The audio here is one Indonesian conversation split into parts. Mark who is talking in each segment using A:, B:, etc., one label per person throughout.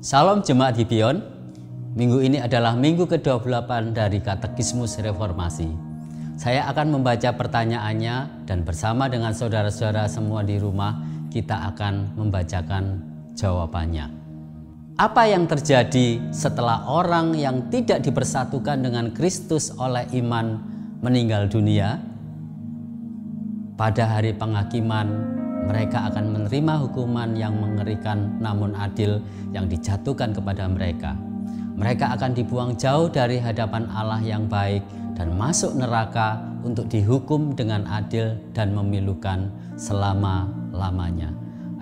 A: Salam Jemaat Gibeon. Minggu ini adalah minggu ke-28 dari Katekismus Reformasi. Saya akan membaca pertanyaannya dan bersama dengan saudara-saudara semua di rumah kita akan membacakan jawabannya. Apa yang terjadi setelah orang yang tidak dipersatukan dengan Kristus oleh iman meninggal dunia? Pada hari penghakiman, mereka akan menerima hukuman yang mengerikan namun adil yang dijatuhkan kepada mereka. Mereka akan dibuang jauh dari hadapan Allah yang baik dan masuk neraka untuk dihukum dengan adil dan memilukan selama-lamanya.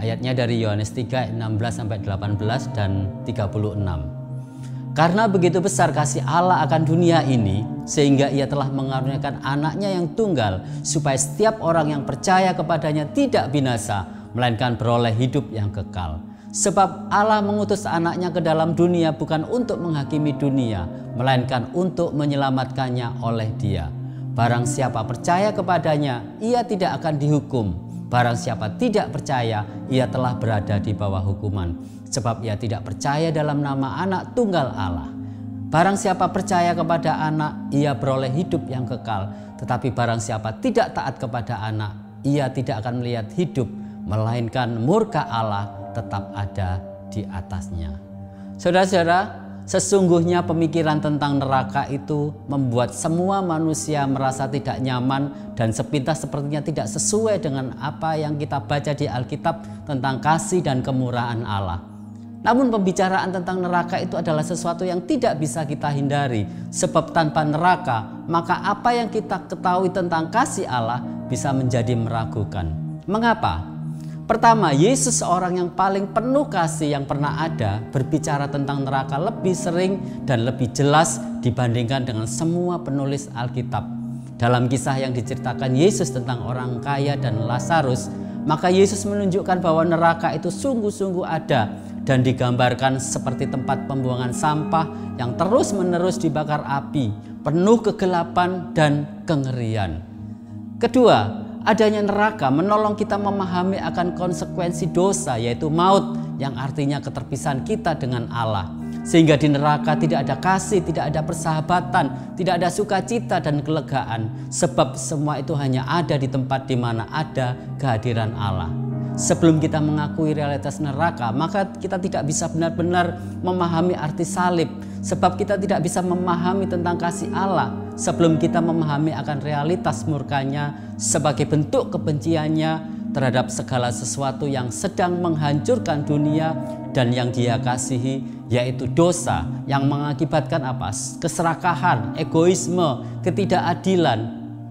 A: Ayatnya dari Yohanes 3, 16-18 dan 36. Karena begitu besar kasih Allah akan dunia ini, sehingga ia telah mengaruniakan anaknya yang tunggal, supaya setiap orang yang percaya kepadanya tidak binasa, melainkan beroleh hidup yang kekal. Sebab Allah mengutus anaknya ke dalam dunia bukan untuk menghakimi dunia, melainkan untuk menyelamatkannya oleh Dia. Barang siapa percaya kepadanya, ia tidak akan dihukum. Barang siapa tidak percaya, ia telah berada di bawah hukuman, sebab ia tidak percaya dalam nama anak tunggal Allah. Barang siapa percaya kepada anak, ia beroleh hidup yang kekal. Tetapi barang siapa tidak taat kepada anak, ia tidak akan melihat hidup, melainkan murka Allah tetap ada di atasnya. Saudara-saudara, sesungguhnya pemikiran tentang neraka itu membuat semua manusia merasa tidak nyaman dan sepintas sepertinya tidak sesuai dengan apa yang kita baca di Alkitab tentang kasih dan kemurahan Allah. Namun pembicaraan tentang neraka itu adalah sesuatu yang tidak bisa kita hindari, sebab tanpa neraka maka apa yang kita ketahui tentang kasih Allah bisa menjadi meragukan. Mengapa? Pertama, Yesus, seorang yang paling penuh kasih yang pernah ada, berbicara tentang neraka lebih sering dan lebih jelas dibandingkan dengan semua penulis Alkitab. Dalam kisah yang diceritakan Yesus tentang orang kaya dan Lazarus, maka Yesus menunjukkan bahwa neraka itu sungguh-sungguh ada dan digambarkan seperti tempat pembuangan sampah yang terus-menerus dibakar api, penuh kegelapan dan kengerian. Kedua, adanya neraka menolong kita memahami akan konsekuensi dosa, yaitu maut, yang artinya keterpisahan kita dengan Allah. Sehingga di neraka tidak ada kasih, tidak ada persahabatan, tidak ada sukacita dan kelegaan, sebab semua itu hanya ada di tempat di mana ada kehadiran Allah. Sebelum kita mengakui realitas neraka, maka kita tidak bisa benar-benar memahami arti salib, sebab kita tidak bisa memahami tentang kasih Allah sebelum kita memahami akan realitas murkanya sebagai bentuk kebenciannya terhadap segala sesuatu yang sedang menghancurkan dunia dan yang Dia kasihi, yaitu dosa yang mengakibatkan apa? Keserakahan, egoisme, ketidakadilan,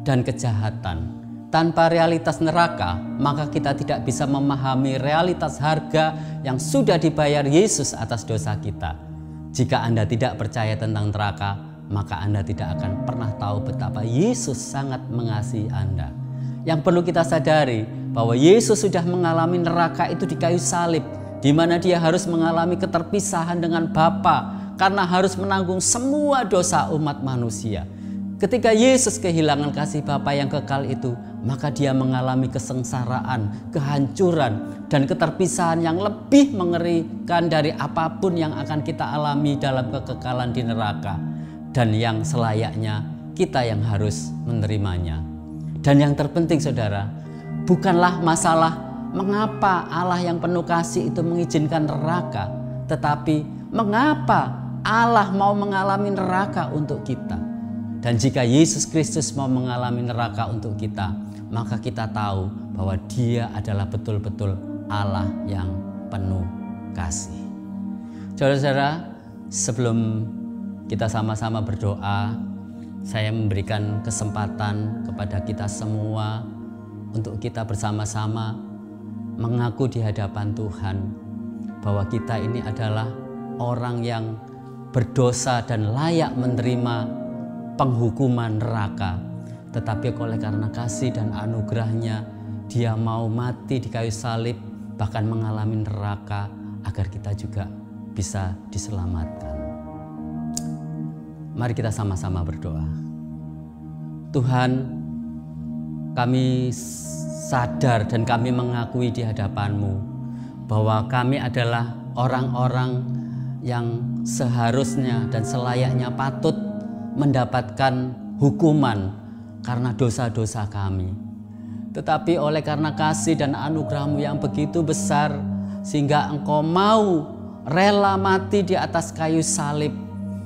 A: dan kejahatan. Tanpa realitas neraka, maka kita tidak bisa memahami realitas harga yang sudah dibayar Yesus atas dosa kita. Jika Anda tidak percaya tentang neraka, maka Anda tidak akan pernah tahu betapa Yesus sangat mengasihi Anda. Yang perlu kita sadari bahwa Yesus sudah mengalami neraka itu di kayu salib, di mana Dia harus mengalami keterpisahan dengan Bapa karena harus menanggung semua dosa umat manusia. Ketika Yesus kehilangan kasih Bapa yang kekal itu, maka Dia mengalami kesengsaraan, kehancuran, dan keterpisahan yang lebih mengerikan dari apapun yang akan kita alami dalam kekekalan di neraka, dan yang selayaknya kita yang harus menerimanya. Dan yang terpenting, saudara, bukanlah masalah mengapa Allah yang penuh kasih itu mengizinkan neraka, tetapi mengapa Allah mau mengalami neraka untuk kita. Dan jika Yesus Kristus mau mengalami neraka untuk kita, maka kita tahu bahwa Dia adalah betul-betul Allah yang penuh kasih. Saudara-saudara, sebelum kita sama-sama berdoa, saya memberikan kesempatan kepada kita semua untuk kita bersama-sama mengaku di hadapan Tuhan bahwa kita ini adalah orang yang berdosa dan layak menerima penghukuman neraka, tetapi oleh karena kasih dan anugerahnya Dia mau mati di kayu salib, bahkan mengalami neraka agar kita juga bisa diselamatkan. Mari kita sama-sama berdoa. Tuhan, kami sadar dan kami mengakui di hadapan-Mu bahwa kami adalah orang-orang yang seharusnya dan selayaknya patut mendapatkan hukuman karena dosa-dosa kami. Tetapi oleh karena kasih dan anugerah-Mu yang begitu besar, sehingga Engkau mau rela mati di atas kayu salib,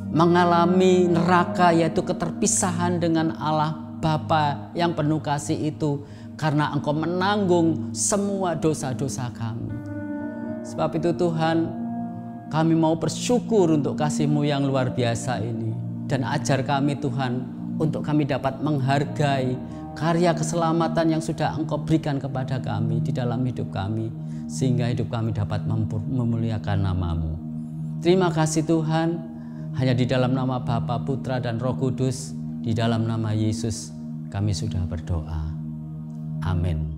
A: mengalami neraka, yaitu keterpisahan dengan Allah Bapa yang penuh kasih itu, karena Engkau menanggung semua dosa-dosa kami. Sebab itu Tuhan, kami mau bersyukur untuk kasih-Mu yang luar biasa ini. Dan ajar kami Tuhan, untuk kami dapat menghargai karya keselamatan yang sudah Engkau berikan kepada kami di dalam hidup kami, sehingga hidup kami dapat memuliakan nama-Mu. Terima kasih Tuhan, hanya di dalam nama Bapa, Putra, dan Roh Kudus, di dalam nama Yesus kami sudah berdoa. Amin.